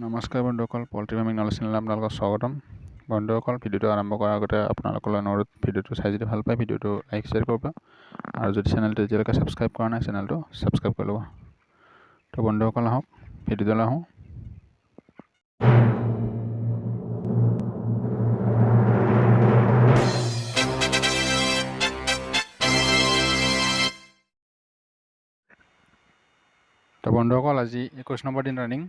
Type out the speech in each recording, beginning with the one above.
নমস্কাৰ বন্ধুসকল, poultry farming knowledge চেনেলত আপোনালোকক স্বাগতম। বন্ধুসকল, ভিডিঅ'টো আৰম্ভ কৰাৰ আগতে আপোনালোকলৈ অনুৰোধ, ভিডিঅ'টো চাই যদি ভাল পায় ভিডিঅ'টো লাইক শ্বেয়াৰ কৰিব আৰু যদি চেনেলটো এতিয়ালৈকে ছাবস্ক্ৰাইব কৰা নাই চেনেলটো ছাবস্ক্ৰাইব কৰি ল'ব। তো বন্ধুসকল আহক ভিডিঅ'টোলৈ আহোঁ। তো বন্ধুসকল, আজি 21 নম্বৰ দিন ৰানিং।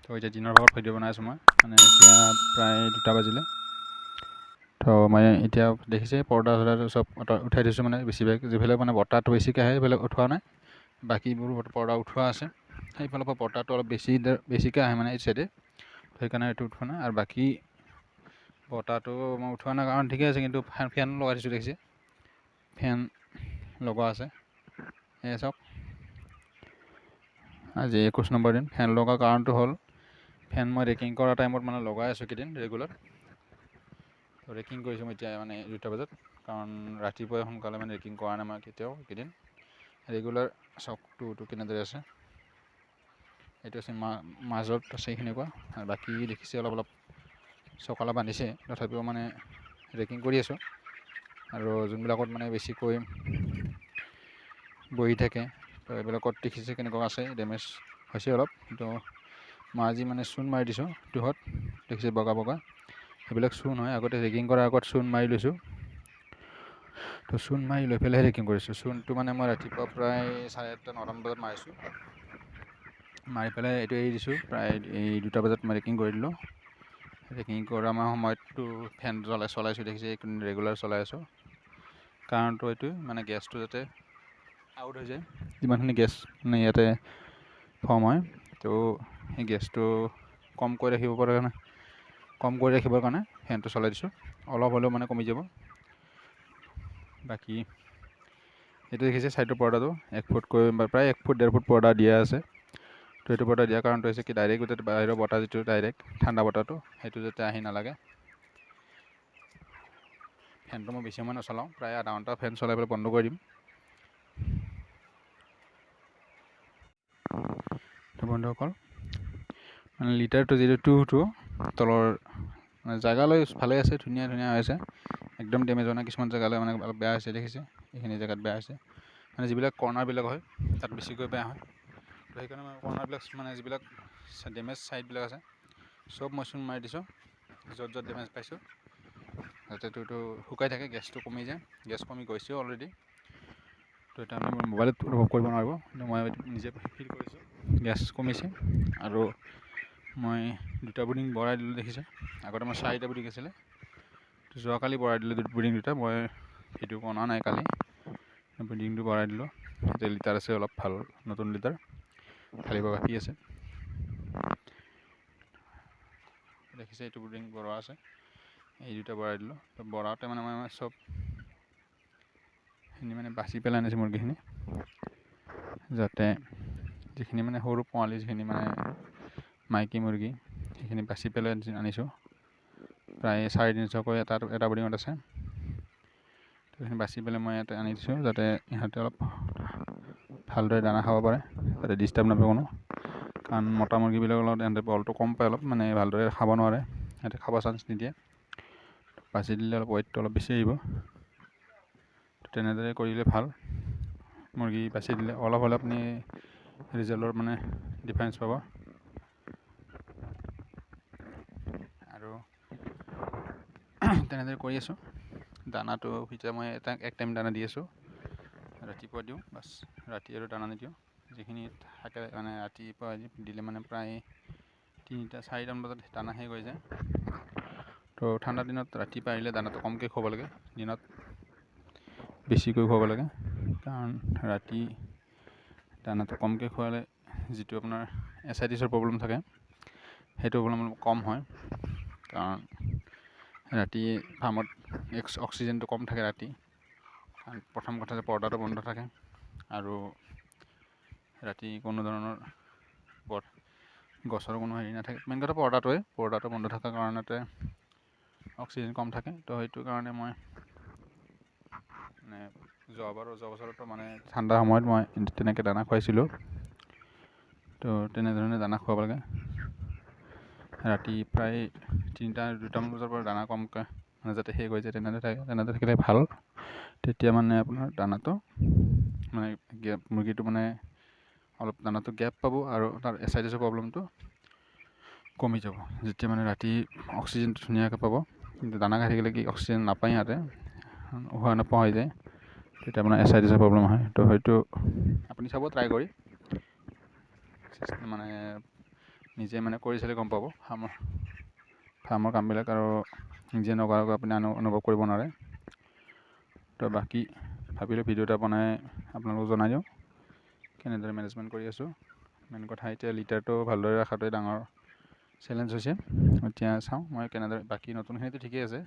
তো এতিয়া দিনৰ ভাগত ভিডিঅ' বনাই আছোঁ মই, মানে এতিয়া প্ৰায় 2টা বাজিলে। তো মই এতিয়া দেখিছে পৰ্দা চৰ্দাটো চব উঠাই দিছোঁ, মানে বেছিভাগ যিবিলাক মানে বতাহটো বেছিকৈ আহে সেইবিলাক উঠোৱা নাই, বাকীবোৰ পৰ্দা উঠোৱা আছে। সেইফালৰ পৰা বতাহটো অলপ বেছিকৈ আহে মানে এই চাইডে, সেইকাৰণে এইটো উঠোৱা নাই। আৰু বাকী বতাহটো মই উঠোৱা নাই কাৰণ ঠিকে আছে, কিন্তু ফেন লগাই দিছোঁ, দেখিছে ফেন লগোৱা আছে। সেয়ে চাওক, আজি 21 নম্বৰ দিন। ফেন লগা কাৰণটো হ'ল, ফেন মই ৰেকিং কৰা টাইমত মানে লগাই আছোঁ কেইদিন ৰেগুলাৰ। তো ৰেকিং কৰিছোঁ মই এতিয়া মানে 2টা বজাত, কাৰণ ৰাতিপুৱাই সোনকালে মানে ৰেকিং কৰা নাই মই কেতিয়াও কেইদিন ৰেগুলাৰ। চাওক টুটো কেনেদৰে আছে, এইটো আছে মাজত আছে সেনেকুৱা, আৰু বাকী দেখিছে অলপ অলপ চকালা বান্ধিছে, তথাপিও মানে ৰেকিং কৰি আছোঁ। আৰু যোনবিলাকত মানে বেছিকৈ বহি থাকে, তো এইবিলাকত দেখিছে কেনেকুৱা আছে, ডেমেজ হৈছে অলপ। তো মই আজি মানে চূণ মাৰি দিছোঁ টুহত, দেখিছে বগা বগা, সেইবিলাক চূণ হয়। আগতে ৰেকিং কৰাৰ আগত চূণ মাৰি লৈছোঁ, তো চূণ মাৰি লৈ পেলাই ৰেকিং কৰিছোঁ। চূণটো মানে মই ৰাতিপুৱা প্ৰায় 8:30 9টামান বজাত মাৰিছোঁ, মাৰি পেলাই এইটো এৰি দিছোঁ। প্ৰায় এই 2টা বজাত মই ৰেকিং কৰি দিলোঁ। ৰেকিং কৰা সময়তটো ফেন চলাইছোঁ, দেখিছে এইখিনি ৰেগুলাৰ চলাই আছোঁ। কাৰণটো এইটোৱে, মানে গেছটো যাতে আউট হৈ যায়, যিমানখিনি গেছ মানে ইয়াতে ফৰ্ম হয়, তো সেই গেছটো কম কৰি ৰাখিবৰ কাৰণে ফেনটো চলাই দিছোঁ। অলপ হ'লেও মানে কমি যাব। বাকী এইটো দেখিছে ছাইডৰ পৰ্দাটো 1 ফুটকৈ প্ৰায় 1 ফুট 1.5 ফুট পৰ্দা দিয়া আছে। তো এইটো পৰ্দা দিয়াৰ কাৰণটো হৈছে কি, ডাইৰেক্ট যাতে বাহিৰৰ বতাহ যিটো ডাইৰেক্ট ঠাণ্ডা বতাহটো সেইটো যাতে আহি নালাগে। ফেনটো মই বেছি সময় নচলাওঁ, প্ৰায় আধা ঘণ্টা ফেন চলাই পেলাই বন্ধ কৰি দিম। তো বন্ধুসকল, মানে লিটাৰটো যিটো টুটো তলৰ মানে জেগালৈ ভালে আছে, ধুনীয়া হৈ আছে, একদম ডেমেজ হোৱা নাই। কিছুমান জেগালৈ মানে অলপ বেয়া হৈছে, দেখিছে এইখিনি জেগাত বেয়া হৈছে, মানে যিবিলাক কৰ্নাৰবিলাক হয় তাত বেছিকৈ বেয়া হয়। তো সেইকাৰণে মই কৰ্নাৰবিলাক মানে যিবিলাক ডেমেজ ছাইডবিলাক আছে চব মই চূণ মাৰি দিছোঁ, য'ত য'ত ডেমেজ পাইছোঁ, যাতে টুটো শুকাই থাকে, গেছটো কমি যায়। গেছ কমি গৈছেও অলৰেডি, তো এটা আমি মোবাইলত অনুভৱ কৰিব নোৱাৰিব, কিন্তু মই নিজে ফিল কৰিছোঁ গেছ কমিছে। আৰু মই 2টা বুডিং বঢ়াই দিলোঁ, দেখিছে আগতে মই 4টা বুডিং আছিলে, তো যোৱাকালি বঢ়াই দিলোঁ বুডিং 2টা। মই ভিডিঅ' বনোৱা নাই কালি, বুডিংটো বঢ়াই দিলোঁ। এতিয়া লিটাৰ আছে অলপ ভাল, নতুন লিটাৰ ঢালিব বাকী আছে। দেখিছে এইটো বুডিং বঢ়োৱা আছে, এই 2টা বঢ়াই দিলোঁ। তো বঢ়াওঁতে মানে মই চব মানে বাচি পেলাই আনিছোঁ মুৰ্গীখিনি, যাতে যিখিনি মানে সৰু পোৱালি, যিখিনি মানে মাইকী মুৰ্গী, সেইখিনি বাচি পেলাই আনিছোঁ। প্ৰায় 350কৈ এটা বুডিঙত আছে, তো সেইখিনি বাচি পেলাই মই ইয়াতে আনি দিছোঁ, যাতে ইহঁতে অলপ ভালদৰে দানা খাব পাৰে, যাতে ডিষ্টাৰ্ব নাপায় কোনো। কাৰণ মতা মুৰ্গীবিলাকৰ লগত ইহঁতে বলটো কম পায়, অলপ মানে ভালদৰে খাব নোৱাৰে, সিহঁতে খাব চান্স নিদিয়ে। বাচি দিলে অলপ ৱেইটটো অলপ বেছি আহিব, তেনেদৰে কৰিলে ভাল। মুৰ্গী বাচি দিলে অলপ হ'লে আপুনি ৰিজাল্টৰ মানে ডিফাৰেঞ্চ পাব। আৰু তেনেদৰে কৰি আছোঁ। দানাটো এতিয়া মই এক টাইম দানা দি আছোঁ, ৰাতিপুৱা দিওঁ বাছ, ৰাতি আৰু দানা নিদিওঁ। যিখিনি থাকে মানে ৰাতিপুৱা দিলে মানে প্ৰায় 3টা 4টামান বজাত দানা শেষ হৈ যায়। তো ঠাণ্ডা দিনত ৰাতি পাৰিলে দানাটো কমকৈ খুৱাব লাগে, দিনত বেছিকৈ খুৱাব লাগে। কাৰণ ৰাতি দানাটো কমকৈ খোৱালে যিটো আপোনাৰ এচাইটিছৰ প্ৰব্লেম থাকে, সেইটো প্ৰব্লেম অলপ কম হয়। কাৰণ ৰাতি ফাৰ্মত অক্সিজেনটো কম থাকে ৰাতি, কাৰণ প্ৰথম কথা যে পৰ্দাটো বন্ধ থাকে, আৰু ৰাতি কোনো ধৰণৰ গছৰ কোনো হেৰি নাথাকে। মেইন কথা পৰ্দাটো বন্ধ থকাৰ কাৰণতে অক্সিজেন কম থাকে। তো সেইটো কাৰণে মই মানে যোৱা বছৰতো মানে ঠাণ্ডা সময়ত মই তেনেকৈ দানা খুৱাইছিলোঁ। তো তেনেধৰণে দানা খুৱাব লাগে। ৰাতি প্ৰায় 3-2টামান বজাৰ পৰা দানা কমকৈ মানে যাতে শেষ হৈ যায় তেনেদৰে থাকিলে ভাল। তেতিয়া মানে আপোনাৰ দানাটো মানে মুৰ্গীটো মানে অলপ দানাটো গেপ পাব আৰু তাৰ এচাইটিছৰ প্ৰব্লেমটো কমি যাব। যেতিয়া মানে ৰাতি অক্সিজেনটো ধুনীয়াকৈ পাব, কিন্তু দানা খাই থাকিলে কি অক্সিজেন নাপায় সিহঁতে, উশাহ নোপোৱা হৈ যায়, তেতিয়া আপোনাৰ এচাইটিছৰ প্ৰব্লেম হয়। তো হয়তো আপুনি চাব ট্ৰাই কৰি, মানে নিজে মানে কৰি চালে গম পাব ফাৰ্মৰ কামবিলাক, আৰু নিজে নকৰাকৈ আপুনি অনুভৱ কৰিব নোৱাৰে। তো বাকী ভাবিলোঁ ভিডিঅ' এটা বনাই আপোনালোকক জনাই দিওঁ কেনেদৰে মেনেজমেণ্ট কৰি আছোঁ। মেইন কথা এতিয়া লিটাৰটো ভালদৰে ৰখাটোৱে ডাঙৰ চেলেঞ্জ হৈছে। এতিয়া চাওঁ মই কেনেদৰে, বাকী নতুনখিনিতো ঠিকেই আছে,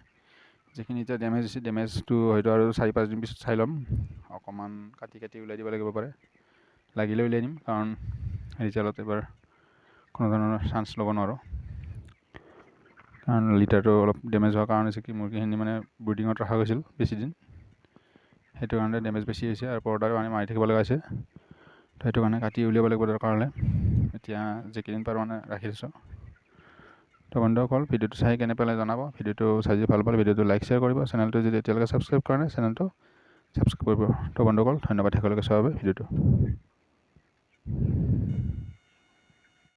যিখিনি এতিয়া ডেমেজ হৈছে ডেমেজটো হয়তো আৰু 4-5 দিন পিছত চাই ল'ম, অকণমান কাটি ওলাই দিব লাগিব পাৰে, লাগিলে উলিয়াই দিম, কাৰণ ৰিজাল্টত এবাৰ কোনো ধৰণৰ চান্স ল'ব নোৱাৰোঁ। কাৰণ লিটাৰটো অলপ ডেমেজ হোৱাৰ কাৰণ হৈছে কি মুৰ্গীখিনি মানে ব্ৰিডিঙত ৰখা গৈছিল বেছি দিন, সেইটো কাৰণে ডেমেজ বেছি হৈছে আৰু পৰ্দাৰ কাৰণে মাৰি থাকিব লগা হৈছে। তো সেইটো কাৰণে কাটি উলিয়াব লাগিব দৰকাৰ হ'লে। এতিয়া যিকেইদিন পাৰোঁ মানে ৰাখি দিছোঁ। তো বন্ধুসকল, ভিডিঅ'টো চাই কেনে পালে জনাব। ভিডিঅ'টো চাই যদি ভাল পালে ভিডিঅ'টো লাইক শ্বেয়াৰ কৰিব, চেনেলটো যদি এতিয়ালৈকে ছাবস্ক্ৰাইব কৰা নাই চেনেলটো ছাবস্ক্ৰাইব কৰিব। তো বন্ধুসকল, ধন্যবাদ একেলগে চোৱাৰ বাবে ভিডিঅ'টো।